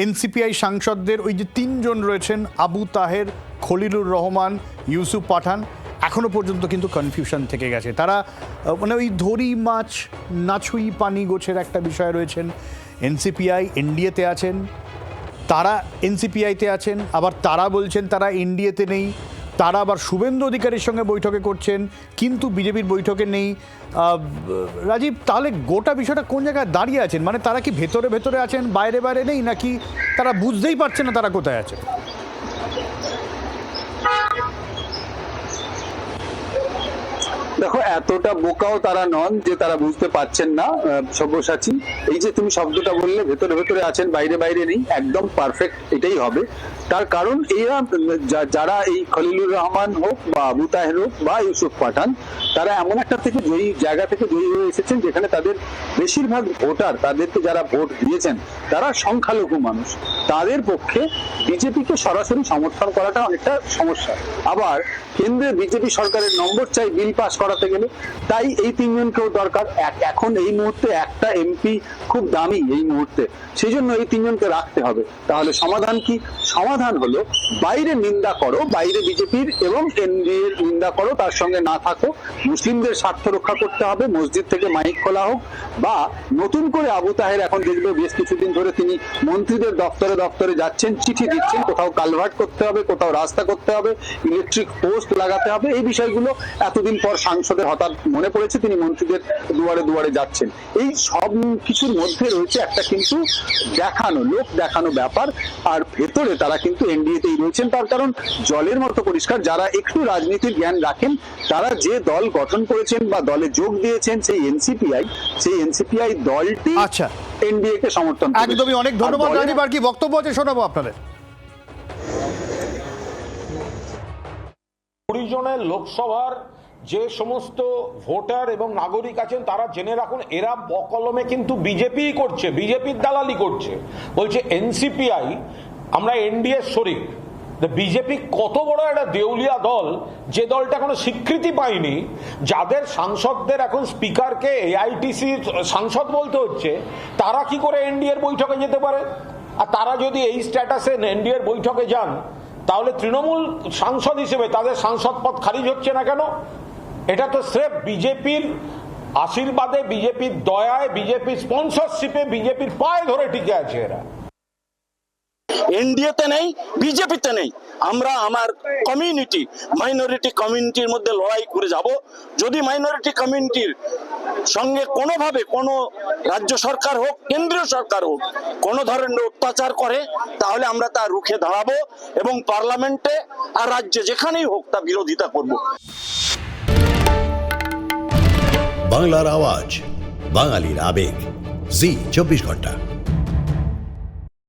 এনসিপিআই সাংসদদের ওই যে তিনজন রয়েছেন, আবু তাহের, খলিলুর রহমান, ইউসুফ পাঠান, এখনো পর্যন্ত কিন্তু কনফিউশন থেকে গেছে। তারা মানে ওই ধরি মাছ নাছুই পানি গোছের একটা বিষয় রয়েছেন। এনসিপিআই এনডিএতে আছেন, তারা এনসিপিআইতে আছেন, আবার তারা বলছেন তারা এনডিএতে নেই। তারা আবার শুভেন্দু অধিকারীর সঙ্গে বৈঠকে করছেন, কিন্তু বিজেপির বৈঠকে নেই। রাজীব, তাহলে গোটা বিষয়টা কোন জায়গায় দাঁড়িয়ে আছেন? মানে তারা কি ভেতরে ভেতরে আছেন, বাইরে বাইরে নেই, নাকি তারা বুঝতেই পারছে না তারা কোথায় আছে? দেখো, এতটা বোকাও তারা নন যে তারা বুঝতে পারছেন না। সব্যসাচী, এই যে তুমি শব্দটা বললে ভেতরে ভেতরে আছেন বাইরে বাইরে নেই, একদম পারফেক্ট এটাই হবে। তার কারণ এরা যারা এই খলিলুর রহমান হোক বা আবু তাহের হোক বা ইউসুফ পাঠান, তারা এমন একটা থেকে জায়গা থেকে জয়ী হয়ে এসেছেন যেখানে তাদের বেশিরভাগ ভোটার, তাদেরকে যারা ভোট দিয়েছেন তারা সংখ্যালঘু মানুষ। তাদের পক্ষে বিজেপিকে সরাসরি সমর্থন করাটা অনেকটা সমস্যা। আবার কেন্দ্রে বিজেপি সরকারের নম্বর চাই বিল পাস করাতে গেলে, তাই এই তিনজনকেও দরকার। এখন এই মুহূর্তে একটা এমপি খুব দামি এই মুহূর্তে, সেই জন্য এই তিনজনকে রাখতে হবে। তাহলে সমাধান কি? সমাধান হলো বাইরে নিন্দা করো, বাইরে বিজেপির এবং এনডিএর নিন্দা করো, তার সঙ্গে না থাকো। মুসলিমদের স্বার্থ রক্ষা করতে হবে, মসজিদ থেকে মাইক খোলা হোক, বা নতুন করে আবু তাহের এখন দেখবে বেশ কিছুদিন ধরে তিনি মন্ত্রীদের দপ্তরে দপ্তরে যাচ্ছেন, চিঠি দিচ্ছেন, কোথাও কালভার্ট করতে হবে, কোথাও রাস্তা করতে হবে, ইলেকট্রিক পোস্ট লাগাতে হবে। এই বিষয়গুলো এতদিন পর সাংসদের হঠাৎ মনে পড়েছে, তিনি মন্ত্রীদের দুয়ারে দুয়ারে যাচ্ছেন। এই সব কিছুর মধ্যে রয়েছে একটা কিন্তু দেখানো, লোক দেখানো ব্যাপার। আর ভেতরে তারা কিন্তু এনডিএতেই রয়েছেন। তার কারণ জলের মতো পরিষ্কার, যারা একটু রাজনীতির জ্ঞান রাখেন তারা যে দল গঠন করেছেন বা দলে যোগ দিয়েছেন, সেই এনসিপিআই দলটি আচ্ছা এনডিএ কে সমর্থন করে। একদমই, অনেক ধন্যবাদ রাজীব। আর কি বক্তব্য আছে শোনাবো আপনাদের। 20 জনের লোকসভার যে সমস্ত ভোটার এবং নাগরিক আছেন তারা জেনে রাখুন, এরা বকলমে কিন্তু বিজেপিই করছে, বিজেপির দালালি করছে। বলছে এনসিপিআই আমরা এনডিএ শরিক। বিজেপি কত বড় একটা দেউলিয়া দল, যে দলটা কোনো স্বীকৃতি পায়নি, যাদের সাংসদদের এখন স্পিকারকে এআইটিসি সাংসদ বলতে হচ্ছে, তারা কি করে এনডিএর বৈঠকে যেতে পারে? আর তারা যদি এই স্ট্যাটাসে এনডিএর বৈঠকে যান, তাহলে তৃণমূল সাংসদ হিসেবে তাদের সাংসদ পদ খারিজ হচ্ছে না কেন? এটা তো স্রেফ বিজেপির আশীর্বাদে, বিজেপির দয়ায়, বিজেপির স্পন্সরশিপে, বিজেপির পায়ে ধরে টিকে আছে এরা। এনডিএতে নেই, বিজেপিতে নেই। আমরা আমার কমিউনিটি, মাইনরিটি কমিউনিটির মধ্যে লড়াই করে যাব। যদি মাইনরিটি কমিউনিটির সঙ্গে কোনোভাবে কোনো রাজ্য সরকার হোক, কেন্দ্রীয় সরকার হোক, কোনো ধরনের অত্যাচার করে, তাহলে আমরা তা রুখে দাঁড়াবো এবং পার্লামেন্টে আর রাজ্যে যেখানেই হোক তা বিরোধিতা করব। বাংলার আওয়াজ, বাঙালির আবেগ, জি 24 ঘন্টা।